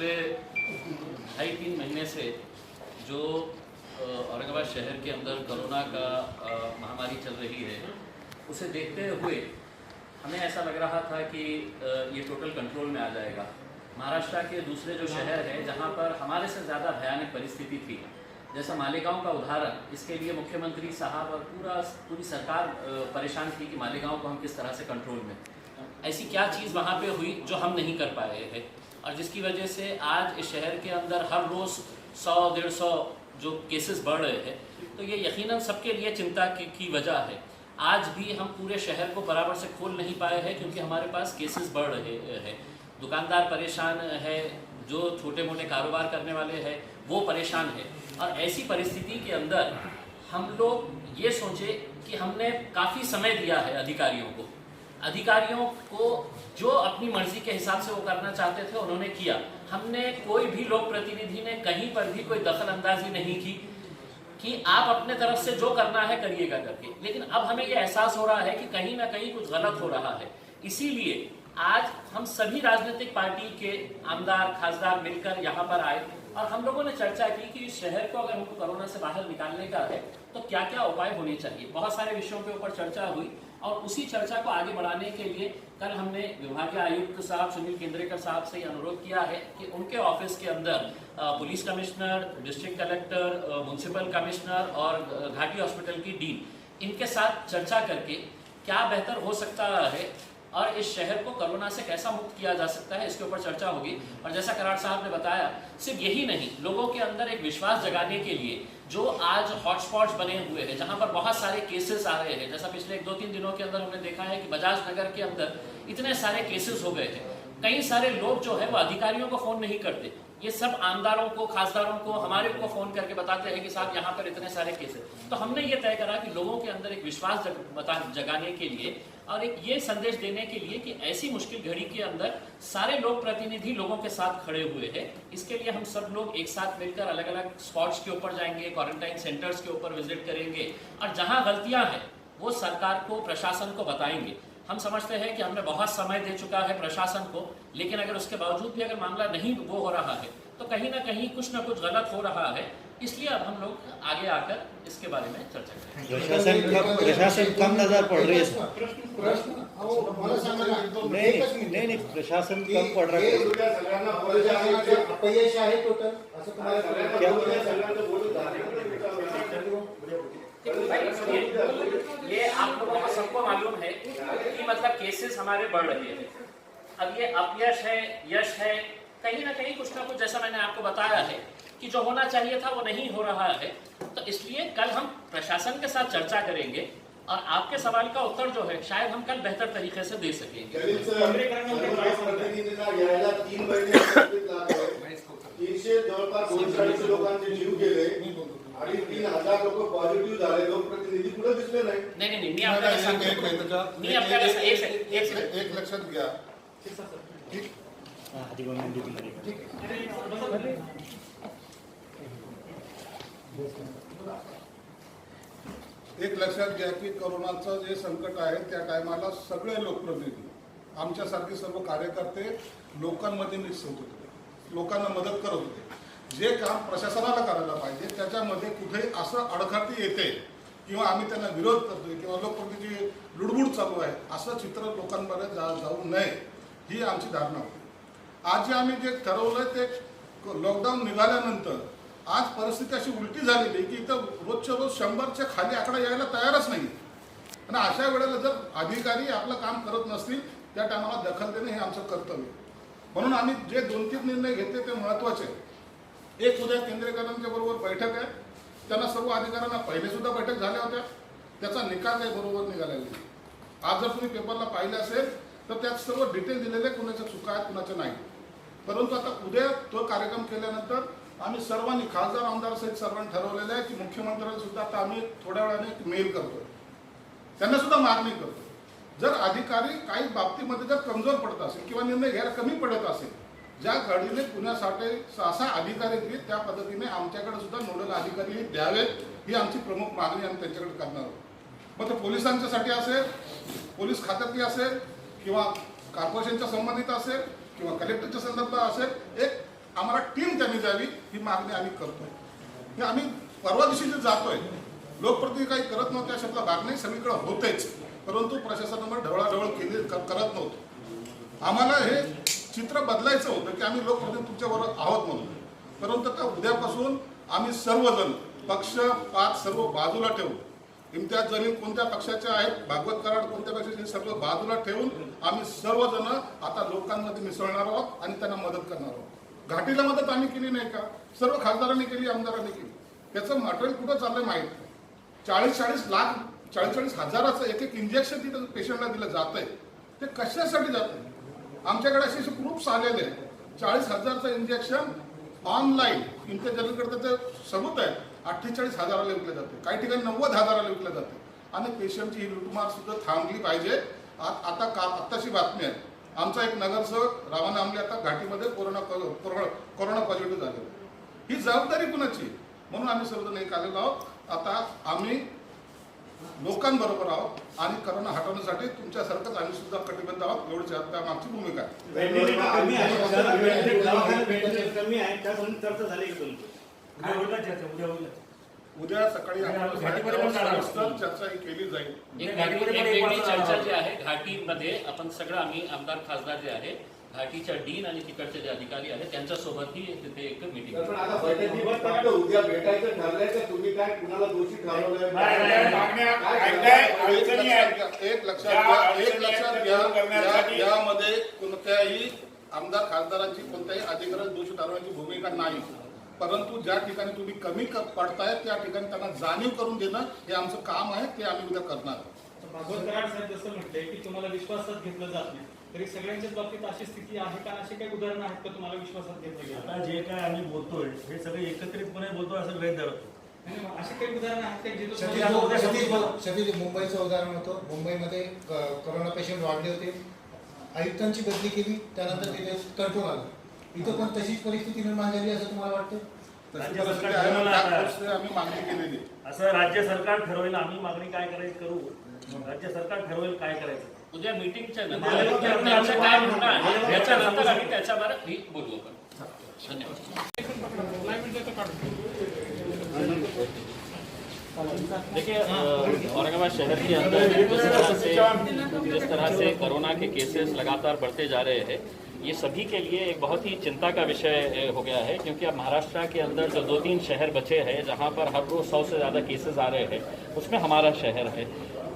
पिछले 2.5-3 महीने से जो औरंगाबाद शहर के अंदर कोरोना का महामारी चल रही है, उसे देखते हुए हमें ऐसा लग रहा था कि ये टोटल कंट्रोल में आ जाएगा। महाराष्ट्र के दूसरे जो शहर है जहाँ पर हमारे से ज़्यादा भयानक परिस्थिति थी, जैसा मालेगांव का उदाहरण, इसके लिए मुख्यमंत्री साहब और पूरी सरकार परेशान थी कि मालेगांव को हम किस तरह से कंट्रोल में। ऐसी क्या चीज़ वहाँ पे हुई जो हम नहीं कर पाए हैं और जिसकी वजह से आज इस शहर के अंदर हर रोज़ 100-150 जो केसेस बढ़ रहे हैं, तो ये यकीनन सबके लिए चिंता की वजह है। आज भी हम पूरे शहर को बराबर से खोल नहीं पाए हैं क्योंकि हमारे पास केसेस बढ़ रहे हैं। दुकानदार परेशान है, जो छोटे मोटे कारोबार करने वाले हैं वो परेशान है। और ऐसी परिस्थिति के अंदर हम लोग ये सोचे कि हमने काफ़ी समय दिया है अधिकारियों को जो अपनी मर्जी के हिसाब से वो करना चाहते थे उन्होंने किया। हमने कोई भी लोक प्रतिनिधि ने कहीं पर भी कोई दखल अंदाजी नहीं की कि आप अपने तरफ से जो करना है करिएगा करके। लेकिन अब हमें ये एहसास हो रहा है कि कहीं ना कहीं कुछ गलत हो रहा है। इसीलिए आज हम सभी राजनीतिक पार्टी के आमदार खासदार मिलकर यहाँ पर आए और हम लोगों ने चर्चा की कि इस शहर को अगर हमको कोरोना से बाहर निकालने का है तो क्या क्या उपाय होने चाहिए। बहुत सारे विषयों के ऊपर चर्चा हुई और उसी चर्चा को आगे बढ़ाने के लिए कल हमने विभागीय आयुक्त साहब सुनील केंद्रेकर साहब से अनुरोध किया है कि उनके ऑफिस के अंदर police commissioner, district collector, municipal commissioner और घाटी हॉस्पिटल की डीन, इनके साथ चर्चा करके क्या बेहतर हो सकता है और इस शहर को कोरोना से कैसा मुक्त किया जा सकता है, इसके ऊपर चर्चा होगी। और जैसा कराड़ साहब ने बताया, सिर्फ यही नहीं, लोगों के अंदर एक विश्वास जगाने के लिए जो आज हॉटस्पॉट्स बने हुए हैं जहां पर बहुत सारे केसेस आ रहे हैं, जैसा पिछले 1-2-3 दिनों के अंदर हमने देखा है कि बजाज नगर के अंदर इतने सारे केसेस हो गए हैं। कई सारे लोग जो है वो अधिकारियों को फोन नहीं करते, ये सब आमदारों को, खासदारों को, हमारे को फोन करके बताते हैं कि साहब यहाँ पर इतने सारे केस हैं। तो हमने ये तय करा कि लोगों के अंदर एक विश्वास जगाने के लिए और एक ये संदेश देने के लिए कि ऐसी मुश्किल घड़ी के अंदर सारे लोक प्रतिनिधि लोगों के साथ खड़े हुए हैं। इसके लिए हम सब लोग एक साथ मिलकर अलग अलग स्पॉट्स के ऊपर जाएंगे, क्वारंटाइन सेंटर्स के ऊपर विजिट करेंगे और जहाँ गलतियाँ हैं वो सरकार को, प्रशासन को बताएंगे। हम समझते हैं कि हमने बहुत समय दे चुका है प्रशासन को, लेकिन अगर उसके बावजूद भी अगर मामला नहीं वो हो रहा है तो कहीं ना कहीं कुछ ना कुछ गलत हो रहा है। इसलिए अब हम लोग आगे आकर इसके बारे में चर्चा करेंगे। प्रशासन कम नजर पड़ रही है नहीं प्रशासन कम पड़ रहा ये आप लोगों को सबको मालूम है कि मतलब केसेस हमारे बढ़ रहे हैं। अब ये अपयश है, यश है, कहीं ना कहीं कुछ ना कुछ, जैसा मैंने आपको बताया है कि जो होना चाहिए था वो नहीं हो रहा है। तो इसलिए कल हम प्रशासन के साथ चर्चा करेंगे और आपके सवाल का उत्तर जो है शायद हम कल बेहतर तरीके से दे सकेंगे। 300 लोकांचे जीव गेले आणि 3000 लोक पॉझिटिव्ह झाले, लोकप्रतिनिधी पुढे दिसले नाही। नाही मी आपल्याला सांगतो, एक लक्षात घ्या, एक लक्षात घ्या की कोरोनाचं जे संकट आहे त्या टायमाला सगळे लोकप्रतिनिधी, आमच्यासारखे सर्व कार्यकर्ते लोकांमध्ये मिक्स होत होते, लोकांना मदत करत होते। जे काम प्रशासनाला करायला पाहिजे त्याच्यामध्ये कुठे असं अडखळती येते किंवा आम्ही त्यांना विरोध करतोय किंवा लोकप्रतिनिधी लुडबुड चालू आहे असं चित्र लोकांपर्यंत जाऊ नये ही आमची धारणा होती। आज जे आम्ही जे ठरवलंय ते लॉकडाऊन निघाल्यानंतर आज परिस्थिती अशी उलटी झालेली की इथं रोजच्या रोज 100च्या खाली आकडा यायला तयारच नाही। आणि अशा वेळेला जर अधिकारी आपलं काम करत नसतील त्या टायमाला दखल देणे हे आमचं कर्तव्य। म्हणून आम्ही जे 2-3 निर्णय घेतले ते महत्त्वाचे आहेत। एक उद्या केंद्रेकरांच्या बरोबर बैठक आहे, त्यांना सर्व अधिकाऱ्यांना पहिले सुद्धा बैठक झाल्या होत्या, त्याचा निकाल काही बरोबर निघालेला नाही। आज जर तुम्ही पेपरला पाहिलं असेल तर त्यात सर्व डिटेल दिलेले, कुणाच्या चुका आहेत कुणाच्या नाही। परंतु आता उद्या तो कार्यक्रम केल्यानंतर आम्ही सर्वांनी, खासदार आमदार सहित सर्वांनी ठरवलेलं आहे की मुख्यमंत्र्यांना सुद्धा आता आम्ही थोड्या वेळाने मेल करतोय, त्यांना सुद्धा मागणी करतो, जर अधिकारी काही बाबतीमध्ये जर कमजोर पडत असेल किंवा निर्णय घ्यायला कमी पडत असेल, ज्या घडीने पुण्यासाठी असा अधिकारी घेईल त्या पद्धतीने आमच्याकडे सुद्धा नोडल अधिकारी द्यावेत ही आमची प्रमुख मागणी आम्ही त्यांच्याकडे करणार आहोत। मग ते पोलिसांच्यासाठी असेल, पोलीस खात्यातली असेल किंवा कॉर्पोरेशनच्या संबंधित असेल किंवा कलेक्टरच्या संदर्भात असेल, एक आम्हाला टीम त्यांनी द्यावी ही मागणी आम्ही करतोय. की आम्ही परवा दिवशी जे जातोय, लोकप्रतिनिधी काही करत नव्हते अशातला भाग नाही, सगळीकडे होतेच, परंतु प्रशासनाने ढवळाढवळ केली करत नव्हतं. आम्हाला हे चित्र बदलायचं होतं की आम्ही लोकप्रतिनिधी तुमच्याबरोबर आहोत म्हणून, परंतु आता उद्यापासून आम्ही सर्वजण पक्ष पात सर्व बाजूला ठेवून, इम्तियाज जलील कोणत्या पक्षाचे आहेत, भागवत कराड कोणत्या पक्षाचे, सर्व बाजूला ठेवून आम्ही सर्वजण आता लोकांमध्ये मिसळणार आहोत आणि त्यांना मदत करणार आहोत. घाटीला मदत आम्ही केली नाही का? सर्व खासदारांनी केली, आमदारांनी केली. त्याचं मटेरियल कुठं चाललंय माहीत नाही. 40-40 लाख 40-40 हजाराचं एक इंजेक्शन तिथं पेशंटला दिलं जात आहे. ते कशासाठी जात आहे? आमच्याकडे असे प्रूफ्स आलेले आहेत. 40,000चं इंजेक्शन ऑनलाईन इम्तियाज जलीलकडे ते सबूत आहे. 48,000ला विकले जाते, काही ठिकाणी 90,000ला विकले जाते. आणि पेशंटची ही लुटमार सुद्धा थांबली पाहिजे. आत्ताची बातमी आहे, आमचा एक नगरसेवक रावण आमले आता घाटीमध्ये कोरोना पॉझिटिव्ह झाले. ही जबाबदारी कुणाची? म्हणून आम्ही सर्वजण एक आलेलो आहोत. आता आम्ही लोकांबरोबर आहोत आणि करोना हटवण्यासाठी तुमच्यासारखंच आम्ही सुद्धा कटिबद्ध आहोत. एवढीच त्या मागची भूमिका आहे. उद्या सकाळी चर्चा ही केली जाईल. एक वेगळी चर्चा जी आहे घाटीमध्ये, आपण सगळं आम्ही आमदार खासदार जे आहे, घाटीच्या डीन आणि तिकडचे जे अधिकारी आहेत त्यांच्यासोबतही तिथे एक मीटिंग. उद्या भेटायचं ठरलंय का तुम्ही? काय कुणाला दोषी ठरवलंय? एक लक्षात घ्या, यामध्ये कोणत्याही आमदार खासदारांची कोणत्याही अधिकाऱ्याला दोषी ठरवण्याची भूमिका नाही. परंतु ज्या ठिकाणी तुम्ही कमी पडताय त्या ठिकाणी त्यांना जाणीव करून देणं हे आमचं काम आहे, ते आम्ही उद्या करणार आहोत. भागवत कराड साहेब जसं म्हटलंय की तुम्हाला विश्वासात घेतलं जात नाही, तरी सगळ्यांच्याच बाबतीत अशी स्थिती आहे का? अशी काही उदाहरणं आहेत का तुम्हाला विश्वासात घेतलं गेलं? आता जे काय आम्ही बोलतोय हे सगळे एकत्रितपणे बोलतोय असं गृहीत धरतो. अशी काही उदाहरणं आहेत का जे सतीश मुंबईचं उदाहरण होतं. मुंबईमध्ये कोरोना पेशंट वाढले होते, आयुक्तांची बदली केली, त्यानंतर तिथे कंट्रोल आलं. इथं पण तशीच परिस्थिती निर्माण झाली असं तुम्हाला वाटतं? राज्य सरकार ठरवलं आम्ही मागणी केलेली असं राज्य सरकार ठरवेल. आम्ही मागणी काय करायची करू, राज्य सरकार ठरवेल काय करायचं. उद्या मीटिंगच्या नंतर त्यांचं काय म्हणणं आहे याच्यानंतर आम्ही त्याच्यावर बोलू आपण. धन्यवाद. देखिए औरंगाबाद शहर के अंदर जिस तरह से कोरोना के केसेस लगातार बढ़ते जा रहे हैं, ये सभी के लिए एक बहुत ही चिंता का विषय हो गया है, क्योंकि अब महाराष्ट्र के अंदर जो 2-3 शहर बचे हैं जहां पर हर रोज 100 से ज़्यादा केसेस आ रहे हैं, उसमें हमारा शहर है.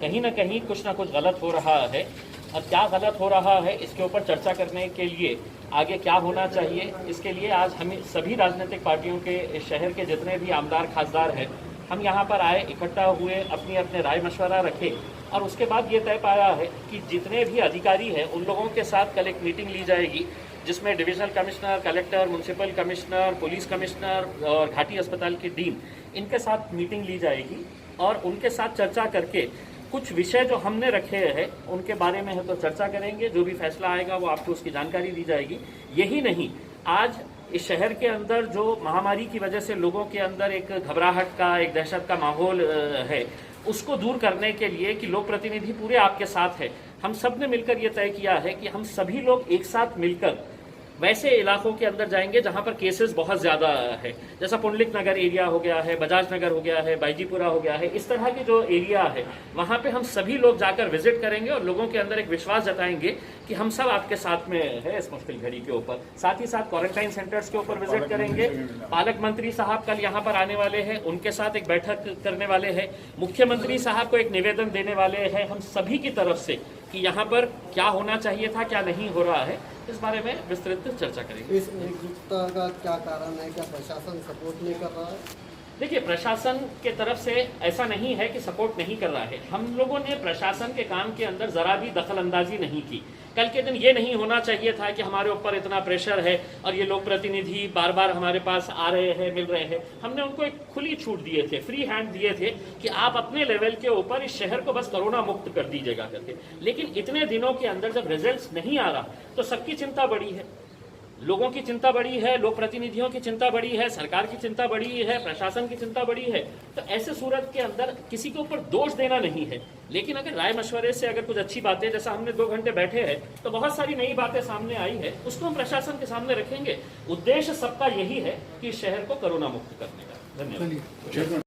कहीं ना कहीं कुछ ना कुछ गलत हो रहा है, और क्या गलत हो रहा है इसके ऊपर चर्चा करने के लिए आगे क्या होना चाहिए, इसके लिए आज हम सभी राजनीतिक पार्टियों के शहर के जितने भी आमदार खासदार हैं, हम यहाँ पर आए, इकट्ठा हुए, अपनी अपने राय मशवरा रखे, और उसके बाद ये तय पाया है कि जितने भी अधिकारी हैं उन लोगों के साथ कल एक मीटिंग ली जाएगी, जिसमें divisional commissioner, collector, municipal commissioner, police commissioner और घाटी अस्पताल की डीन, इनके साथ मीटिंग ली जाएगी और उनके साथ चर्चा करके कुछ विषय जो हमने रखे हैं उनके बारे में है तो चर्चा करेंगे. जो भी फैसला आएगा वो आपको उसकी जानकारी दी जाएगी. यही नहीं, आज इस शहर के अंदर जो महामारी की वजह से लोगों के अंदर एक घबराहट का, एक दहशत का माहौल है, उसको दूर करने के लिए कि लोक प्रतिनिधि पूरे आपके साथ है, हम सब ने मिलकर ये तय किया है कि हम सभी लोग एक साथ मिलकर वैसे इलाकों के अंदर जाएंगे जहां पर केसेस बहुत ज़्यादा है, जैसा पुंडलिक नगर एरिया हो गया है, बजाज नगर हो गया है, बाईजीपुरा हो गया है, इस तरह के जो एरिया है वहां पे हम सभी लोग जाकर विजिट करेंगे और लोगों के अंदर एक विश्वास जताएंगे कि हम सब आपके साथ में है इस मुश्किल घड़ी के ऊपर. साथ ही साथ क्वारंटाइन सेंटर्स के ऊपर विजिट करेंगे. पालक मंत्री साहब कल यहाँ पर आने वाले हैं, उनके साथ एक बैठक करने वाले हैं. मुख्यमंत्री साहब को एक निवेदन देने वाले हैं हम सभी की तरफ से कि यहाँ पर क्या होना चाहिए था, क्या नहीं हो रहा है, इस बारे में विस्तृत चर्चा करेंगे. इस एकजुटता का क्या कारण है? क्या प्रशासन सपोर्ट नहीं कर रहा है? देखिए, प्रशासन के तरफ से ऐसा नहीं है कि सपोर्ट नहीं कर रहा है. हम लोगों ने प्रशासन के काम के अंदर जरा भी दखल अंदाजी नहीं की. कल के दिन ये नहीं होना चाहिए था कि हमारे ऊपर इतना प्रेशर है और ये लोक प्रतिनिधि बार बार हमारे पास आ रहे हैं, मिल रहे हैं. हमने उनको एक खुली छूट दिए थे, फ्री हैंड दिए थे कि आप अपने लेवल के ऊपर इस शहर को बस कोरोना मुक्त कर दीजिएगा करके. लेकिन इतने दिनों के अंदर जब रिजल्ट नहीं आ रहा तो सबकी चिंता बढ़ी है. लोगों की चिंता बड़ी है, लोक प्रतिनिधियों की चिंता बड़ी है, सरकार की चिंता बड़ी है, प्रशासन की चिंता बड़ी है। तो ऐसे सूरत के अंदर किसी के ऊपर दोष देना नहीं है, लेकिन अगर राय मशवरे से अगर कुछ अच्छी बातें, जैसा हमने 2 घंटे बैठे हैं तो बहुत सारी नई बातें सामने आई है, उसको हम प्रशासन के सामने रखेंगे। उद्देश्य सबका यही है कि शहर को कोरोना मुक्त करने का। धन्यवाद।